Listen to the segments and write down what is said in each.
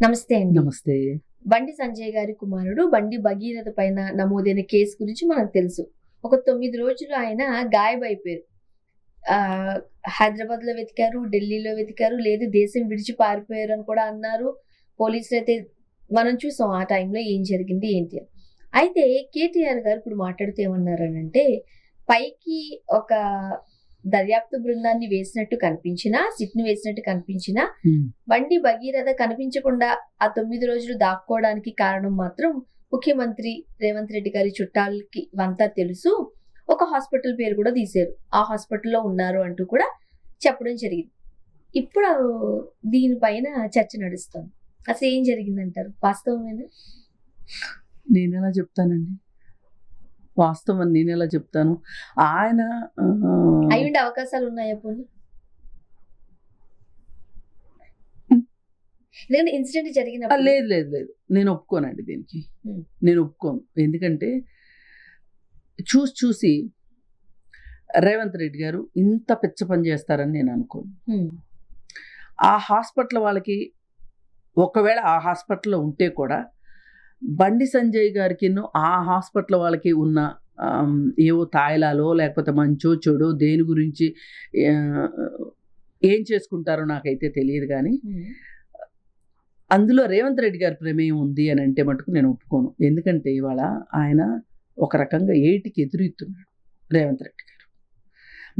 నమస్తే అండి. నమస్తే. బండి సంజయ్ గారి కుమారుడు బండి భగీరథ పైన నమోదైన కేసు గురించి మనకు తెలుసు. ఒక 9 రోజులు ఆయన గాయబైపోయారు. హైదరాబాద్‌లో వెతికారు, ఢిల్లీలో వెతికారు, లేదు దేశం విడిచి పారిపోయారని కూడా అన్నారు. పోలీసులైతే మనం చూసాం ఆ టైంలో ఏం జరిగింది ఏంటి అని. అయితే కేటీఆర్ గారు ఇప్పుడు మాట్లాడుతూ ఏమన్నారనంటే, పైకి ఒక దర్యాప్తు బృందాన్ని వేసినట్టు కనిపించినా, సిట్‌ని వేసినట్టు కనిపించినా, బండి భగీరథ కనిపించకుండా ఆ 9 రోజులు దాక్కోవడానికి కారణం మాత్రం ముఖ్యమంత్రి రేవంత్ రెడ్డి గారి చుట్టాలకి అంతా తెలుసు. ఒక హాస్పిటల్ పేరు కూడా తీశారు. ఆ హాస్పిటల్‌లో ఉన్నారు అంటూ కూడా చెప్పడం జరిగింది. ఇప్పుడు దీనిపైన చర్చ నడుస్తుంది. అసలు ఏం జరిగిందంటారు? వాస్తవమేనా? నేనెలా చెప్తానండి? వాస్తవం నేనెలా చెప్తాను? ఆయన అయ్యుండే అవకాశాలు ఉన్నాయా పోనీ? ఎందుకంటే ఇన్సిడెంట్ జరిగినప్పుడు లేదు లేదు లేదు. నేను ఒప్పుకోనండి దీనికి. నేను ఒప్పుకోను. ఎందుకంటే చూసి రేవంత్ రెడ్డి గారు ఇంత పిచ్చ పని చేస్తారని నేను అనుకోను. ఆ హాస్పిటల్ వాళ్ళకి ఒకవేళ ఆ హాస్పిటల్లో ఉంటే కూడా బండి సంజయ్ గారికి ఆ హాస్పిటల్ వాళ్ళకి ఉన్న ఏవో తాయిలాలో లేకపోతే మంచో చెడో దేని గురించి ఏం చేసుకుంటారో నాకైతే తెలియదు. కానీ అందులో రేవంత్ రెడ్డి గారి ప్రమేయం ఉంది అని అంటే మటుకు నేను ఒప్పుకోను. ఎందుకంటే ఇవాళ ఆయన ఒక రకంగా ఏటికి ఎదురుతున్నాడు రేవంత్ రెడ్డి గారు.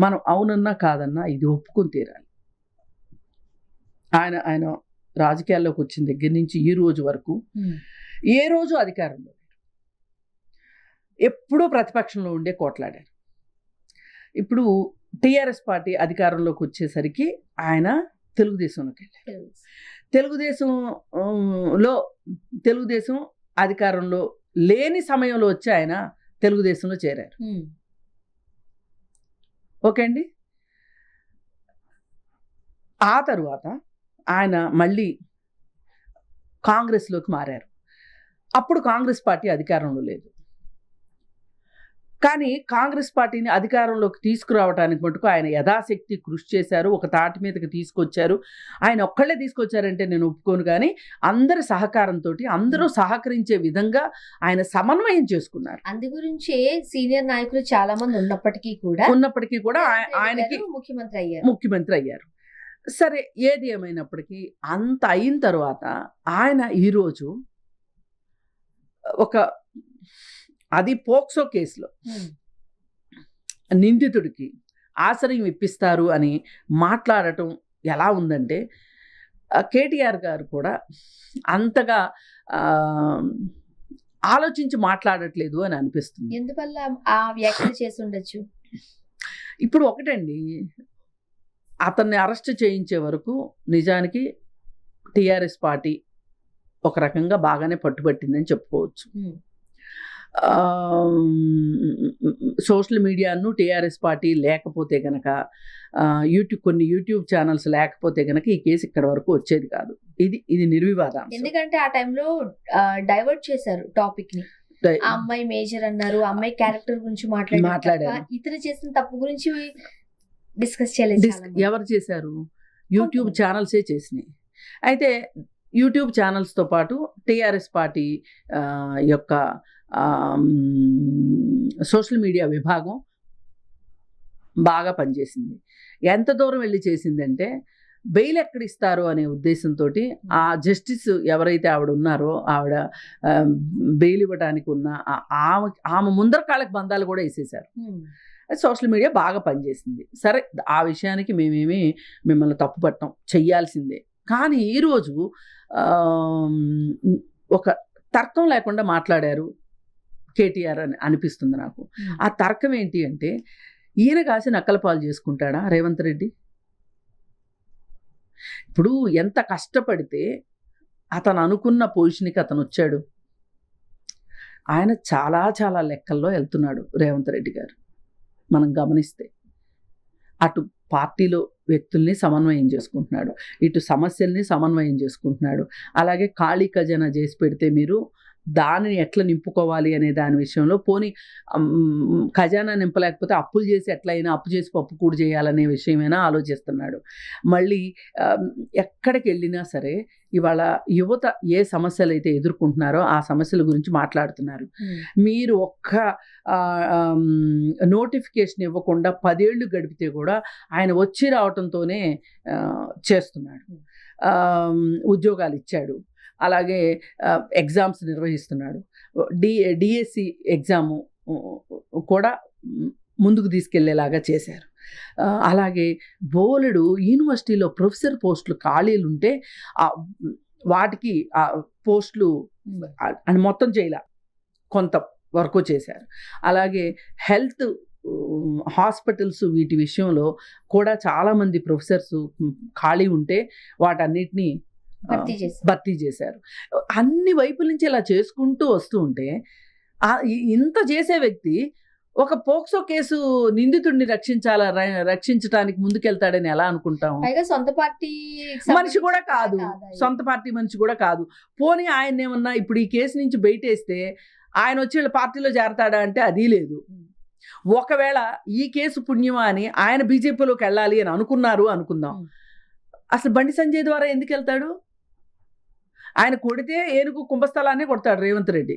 మనం అవునన్నా కాదన్నా ఇది ఒప్పుకొని తీరాలి. ఆయన రాజకీయాల్లోకి వచ్చిన దగ్గర నుంచి ఈ రోజు వరకు ఏ రోజు అధికారంలో లేరు. ఎప్పుడూ ప్రతిపక్షంలో ఉండే కోట్లాడారు. ఇప్పుడు టీఆర్ఎస్ పార్టీ అధికారంలోకి వచ్చేసరికి ఆయన తెలుగుదేశంలోకి వెళ్ళారు. తెలుగుదేశం అధికారంలో లేని సమయంలో వచ్చి ఆయన తెలుగుదేశంలో చేరారు. ఓకే అండి. ఆ తరువాత ఆయన మళ్ళీ కాంగ్రెస్లోకి మారారు. అప్పుడు కాంగ్రెస్ పార్టీ అధికారంలో లేదు. కానీ కాంగ్రెస్ పార్టీని అధికారంలోకి తీసుకురావడానికి మటుకు ఆయన యథాశక్తి కృషి చేశారు. ఒక తాటి మీదకి తీసుకొచ్చారు. ఆయన ఒక్కళ్ళే తీసుకొచ్చారంటే నేను ఒప్పుకోను. కానీ అందరి సహకారంతో అందరూ సహకరించే విధంగా ఆయన సమన్వయం చేసుకున్నారు. అందు గురించే సీనియర్ నాయకులు చాలా మంది ఉన్నప్పటికీ కూడా ఆయనకి ముఖ్యమంత్రి అయ్యారు. సరే, ఏది ఏమైనప్పటికీ అంత అయిన తర్వాత ఆయన ఈరోజు అది పోక్సో కేసులో నిందితుడికి ఆశ్రయం ఇప్పిస్తారు అని మాట్లాడటం ఎలా ఉందంటే, కేటీఆర్ గారు కూడా అంతగా ఆలోచించి మాట్లాడట్లేదు అని అనిపిస్తుంది. ఎందువల్ల ఆ వ్యాఖ్యలు చేసి ఉండొచ్చు? ఇప్పుడు ఒకటండి, అతన్ని అరెస్ట్ చేయించే వరకు నిజానికి టీఆర్ఎస్ పార్టీ ఒక రకంగా బాగానే పట్టుబట్టిందని చెప్పుకోవచ్చు. సోషల్ మీడియాను టీఆర్ఎస్ పార్టీ లేకపోతే కనుక, కొన్ని యూట్యూబ్ ఛానల్స్ లేకపోతే కనుక ఈ కేసు ఇక్కడ వరకు వచ్చేది కాదు. ఇది నిర్వివాదం. ఎందుకంటే ఆ టైంలో డైవర్ట్ చేశారు టాపిక్ ని. ఆ అమ్మాయి మేజర్ అన్నారు, అమ్మాయి క్యారెక్టర్ గురించి మాట్లాడారు. ఇతను చేసిన తప్పు గురించి డిస్కస్ చేయలేదు. ఎవరు చేశారు? యూట్యూబ్ ఛానల్సే చేసినాయి. అయితే యూట్యూబ్ ఛానల్స్తో పాటు టీఆర్ఎస్ పార్టీ యొక్క సోషల్ మీడియా విభాగం బాగా పనిచేసింది. ఎంత దూరం వెళ్ళి చేసిందంటే, బెయిల్ ఎక్కడ ఇస్తారు అనే ఉద్దేశంతో ఆ జస్టిస్ ఎవరైతే ఆవిడ ఉన్నారో, ఆవిడ బెయిల్ ఇవ్వడానికి ఉన్న ఆమె ముందర కాళ్ళకి బంధాలు కూడా వేసేశారు. సోషల్ మీడియా బాగా పనిచేసింది. సరే, ఆ విషయానికి మేమేమి మిమ్మల్ని తప్పుపట్టం, చెయ్యాల్సిందే. కానీ ఈరోజు ఒక తర్కం లేకుండా మాట్లాడారు కేటీఆర్ అని అనిపిస్తుంది నాకు. ఆ తర్కం ఏంటి అంటే, ఈయన కాసి నక్కల పాలు చేసుకుంటాడా రేవంత్ రెడ్డి? ఇప్పుడు ఎంత కష్టపడితే అతను అనుకున్న పొజిషన్కి అతను వచ్చాడు. ఆయన చాలా చాలా లెక్కల్లో వెళ్తున్నాడు రేవంత్ రెడ్డి గారు. మనం గమనిస్తే అటు పార్టీలో వ్యక్తుల్ని సమన్వయం చేసుకుంటున్నాడు, ఇటు సమస్యల్ని సమన్వయం చేసుకుంటున్నాడు. అలాగే ఖాళీ ఖజానా చేసి పెడితే మీరు దానిని ఎట్లా నింపుకోవాలి అనే దాని విషయంలో పోనీ ఖజానా నింపలేకపోతే అప్పులు చేసి ఎట్లయినా అప్పు చేసి పప్పు కూడు చేయాలనే విషయమైనా ఆలోచిస్తున్నాడు. మళ్ళీ ఎక్కడికి వెళ్ళినా సరే ఇవాళ యువత ఏ సమస్యలు అయితే ఎదుర్కొంటున్నారో ఆ సమస్యల గురించి మాట్లాడుతున్నారు. మీరు ఒక్క నోటిఫికేషన్ ఇవ్వకుండా 10 ఏళ్ళు గడిపితే కూడా ఆయన వచ్చి రావటంతోనే చేస్తున్నాడు. ఉద్యోగాలు ఇచ్చాడు, అలాగే ఎగ్జామ్స్ నిర్వహిస్తున్నాడు. డిఎస్సి ఎగ్జాము కూడా ముందుకు తీసుకెళ్లేలాగా చేశారు. అలాగే బోలెడు యూనివర్సిటీలో ప్రొఫెసర్ పోస్టులు ఖాళీలు ఉంటే వాటికి పోస్టులు అని మొత్తం చేయాల, కొంత వరకు చేశారు. అలాగే హెల్త్ హాస్పిటల్స్ వీటి విషయంలో కూడా చాలామంది ప్రొఫెసర్స్ ఖాళీ ఉంటే వాటన్నిటినీ భర్తీ చేశారు. అన్ని వైపుల నుంచి ఇలా చేసుకుంటూ వస్తూ ఉంటే ఇంత చేసే వ్యక్తి ఒక పోక్సో కేసు నిందితుడిని రక్షించడానికి ముందుకెళ్తాడని ఎలా అనుకుంటాం? సొంత పార్టీ మనిషి కూడా కాదు, సొంత పార్టీ మనిషి కూడా కాదు. పోనీ ఆయన ఏమన్నా ఇప్పుడు ఈ కేసు నుంచి బయటేస్తే ఆయన వచ్చి వీళ్ళ పార్టీలో చేరతాడా అంటే అది లేదు. ఒకవేళ ఈ కేసు పుణ్యమా అని ఆయన బీజేపీలోకి వెళ్ళాలి అని అనుకుందాం, అసలు బండి సంజయ్ ద్వారా ఎందుకు వెళ్తాడు? ఆయన కొడితే ఏనుగు కుంభస్థలాన్ని కొడతాడు రేవంత్ రెడ్డి.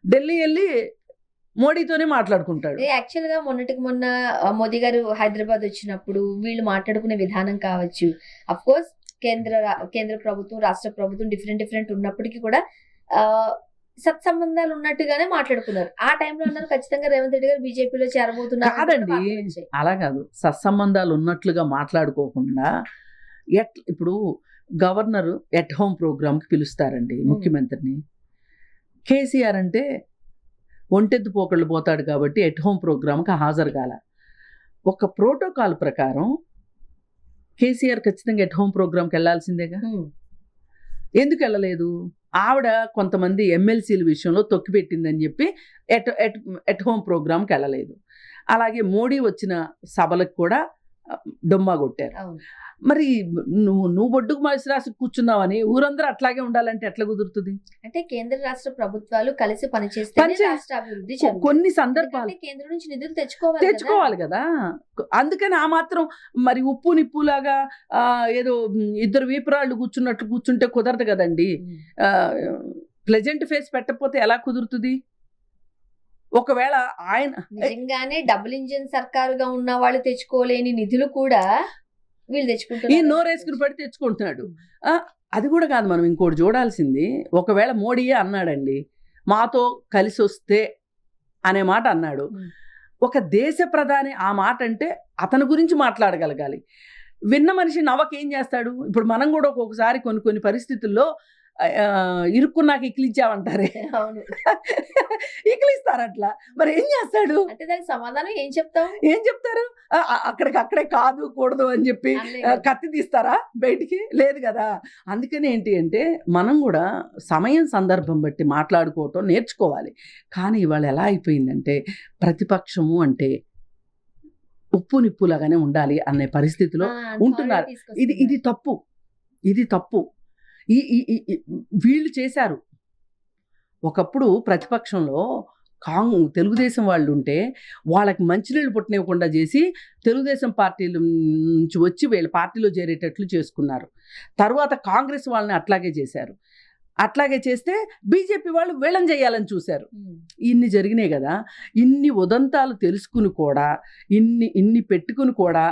ఢిల్లీ వెళ్ళి మోడీతోనే మాట్లాడుకుంటాడు. యాక్చువల్గా మొన్న మోదీ గారు హైదరాబాద్ వచ్చినప్పుడు వీళ్ళు మాట్లాడుకునే విధానం కావచ్చు, అఫ్ కోర్స్ కేంద్ర ప్రభుత్వం రాష్ట్ర ప్రభుత్వం డిఫరెంట్ ఉన్నప్పటికీ కూడా సత్సంబంధాలు ఉన్నట్టుగానే మాట్లాడుకున్నారు. ఆ టైంలో అన్నారు ఖచ్చితంగా రేవంత్ రెడ్డి గారు బీజేపీలో చేరబోతున్నారు. కాదండి, అలా కాదు. సత్సంబంధాలు ఉన్నట్లుగా మాట్లాడుకోకుండా ఇప్పుడు గవర్నర్ ఎట్ హోమ్ ప్రోగ్రామ్కి పిలుస్తారండి ముఖ్యమంత్రిని. కేసీఆర్ అంటే ఒంటెద్దు పోకళ్ళు పోతాడు కాబట్టి ఎట్ హోమ్ ప్రోగ్రామ్కి హాజరు కాల. ఒక ప్రోటోకాల్ ప్రకారం కేసీఆర్ ఖచ్చితంగా ఎట్ హోమ్ ప్రోగ్రామ్కి వెళ్ళాల్సిందేగా. ఎందుకు వెళ్ళలేదు? ఆవిడ కొంతమంది ఎమ్మెల్సీల విషయంలో తొక్కిపెట్టిందని చెప్పి ఎట్ హోమ్ ప్రోగ్రామ్కి వెళ్ళలేదు. అలాగే మోడీ వచ్చిన సభలకు కూడా డొమ్మా కొట్టారు. మరి నువ్వు బొడ్డుకు మనిషి రాసి కూర్చున్నావని ఊరందరూ అట్లాగే ఉండాలంటే ఎట్లా కుదురుతుంది? అంటే కేంద్ర రాష్ట్ర ప్రభుత్వాలు కలిసి పనిచేస్తే కొన్ని సందర్భాలు కేంద్రం నుంచి నిధులు తెచ్చుకోవాలి కదా. అందుకని ఆ మాత్రం మరి ఉప్పు నిప్పులాగా ఏదో ఇద్దరు వీపురాళ్ళు కూర్చుంటే కుదరదు కదండి. ప్లెజెంట్ ఫేస్ పెట్టకపోతే ఎలా కుదురుతుంది? ఒకవేళ ఆయన నిజంగానే డబుల్ ఇంజిన్ సర్కారుగా ఉన్న వాళ్ళు తెచ్చుకోలేని నిధులు కూడా వీళ్ళు తెచ్చుకుంటారు. ఈ నోరేసుకుని పడి తెచ్చుకుంటున్నాడు. అది కూడా కాదు, మనం ఇంకోటి చూడాల్సింది. ఒకవేళ మోడీయే అన్నాడండి, మాతో కలిసి వస్తే అనే మాట అన్నాడు. ఒక దేశ ప్రధాని ఆ మాట అంటే అతని గురించి మాట్లాడగలగాలి. విన్న మనిషి నవ్వకేం చేస్తాడు? ఇప్పుడు మనం కూడా ఒక్కొక్కసారి కొన్ని పరిస్థితుల్లో ఇరుక్కున్నాక ఇక్కిలిచ్చామంటారే, అవును, ఇక్కిలిస్తారు. అట్లా మరి ఏం చేస్తాడు అంటే దానికి సమాధానం ఏం చెప్తారు? అక్కడే కాదు కూడదు అని చెప్పి కత్తి తీస్తారా బయటికి? లేదు కదా. అందుకని ఏంటి అంటే మనం కూడా సమయం సందర్భం బట్టి మాట్లాడుకోవటం నేర్చుకోవాలి. కానీ ఇవాళ ఎలా అయిపోయిందంటే ప్రతిపక్షము అంటే ఉప్పు నిప్పులాగానే ఉండాలి అనే పరిస్థితిలో ఉంటున్నారు. ఇది తప్పు. వీళ్ళు చేశారు. ఒకప్పుడు ప్రతిపక్షంలో తెలుగుదేశం వాళ్ళు ఉంటే వాళ్ళకి మంచినీళ్ళు పుట్టనివ్వకుండా చేసి తెలుగుదేశం పార్టీల నుంచి వచ్చి వీళ్ళ పార్టీలో చేరేటట్లు చేసుకున్నారు. తర్వాత కాంగ్రెస్ వాళ్ళని అట్లాగే చేశారు. అట్లాగే చేస్తే బీజేపీ వాళ్ళు వీళ్ళని చేయాలని చూశారు. ఇన్ని జరిగినాయి కదా. ఇన్ని ఉదంతాలు తెలుసుకుని కూడా ఇన్ని పెట్టుకుని కూడా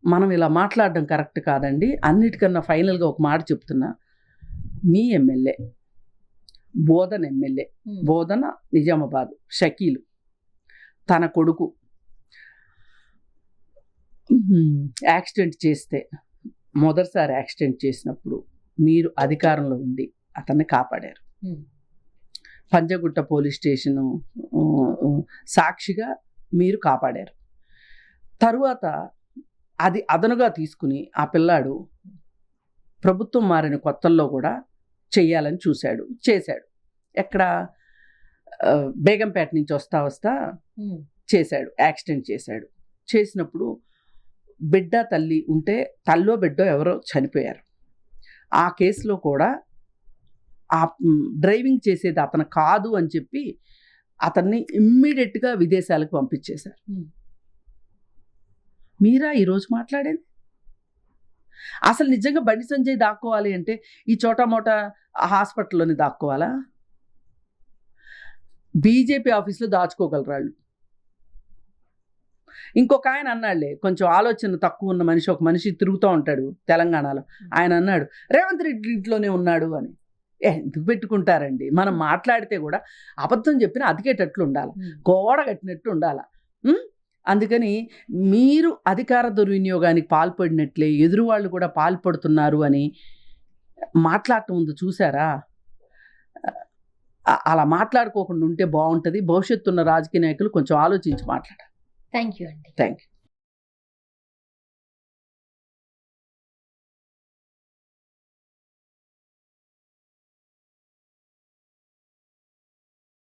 మనం ఇలా మాట్లాడడం కరెక్ట్ కాదండి. అన్నిటికన్నా ఫైనల్గా ఒక మాట చెప్తున్నా. మీ ఎమ్మెల్యే బోధన నిజామాబాద్ షకీలు తన కొడుకు యాక్సిడెంట్ చేస్తే మొదటిసారి యాక్సిడెంట్ చేసినప్పుడు మీరు అధికారంలో ఉండి అతన్ని కాపాడారు. పంజగుట్ట పోలీస్ స్టేషను సాక్షిగా మీరు కాపాడారు. తరువాత అది అదనుగా తీసుకుని ఆ పిల్లాడు ప్రభుత్వం మారిన కొత్తల్లో కూడా చెయ్యాలని చేశాడు. ఎక్కడ? బేగంపేట నుంచి వస్తా చేశాడు, యాక్సిడెంట్ చేశాడు. చేసినప్పుడు బిడ్డ తల్లి ఉంటే తల్లో బిడ్డో ఎవరో చనిపోయారు. ఆ కేసులో కూడా ఆ డ్రైవింగ్ చేసేది అతను కాదు అని చెప్పి అతన్ని ఇమ్మీడియట్గా విదేశాలకు పంపించేశారు. మీరా ఈరోజు మాట్లాడేది? అసలు నిజంగా బండి సంజయ్ దాక్కోవాలి అంటే ఈ చోటమోట హాస్పిటల్లోని దాక్కోవాలా? బీజేపీ ఆఫీస్లో దాచుకోగలరు వాళ్ళు. ఇంకొక ఆయన అన్నాడులే, కొంచెం ఆలోచన తక్కువ ఉన్న మనిషి, ఒక మనిషి తిరుగుతూ ఉంటాడు తెలంగాణలో, ఆయన అన్నాడు రేవంత్ రెడ్డి ఇంట్లోనే ఉన్నాడు అని. ఎందుకు పెట్టుకుంటారండి? మనం మాట్లాడితే కూడా అబద్ధం చెప్పిన అతికేటట్లు ఉండాలి, గోడ కట్టినట్టు ఉండాలి. అందుకని మీరు అధికార దుర్వినియోగానికి పాల్పడినట్లే ఎదురు వాళ్ళు కూడా పాల్పడుతున్నారు అని మాట్లాడటం ఉంది చూసారా? అలా మాట్లాడుకోకుండా ఉంటే బాగుంటుంది. భవిష్యత్తు ఉన్న రాజకీయ నాయకులు కొంచెం ఆలోచించి మాట్లాడాలి. థ్యాంక్ యూ అండి. Thank you.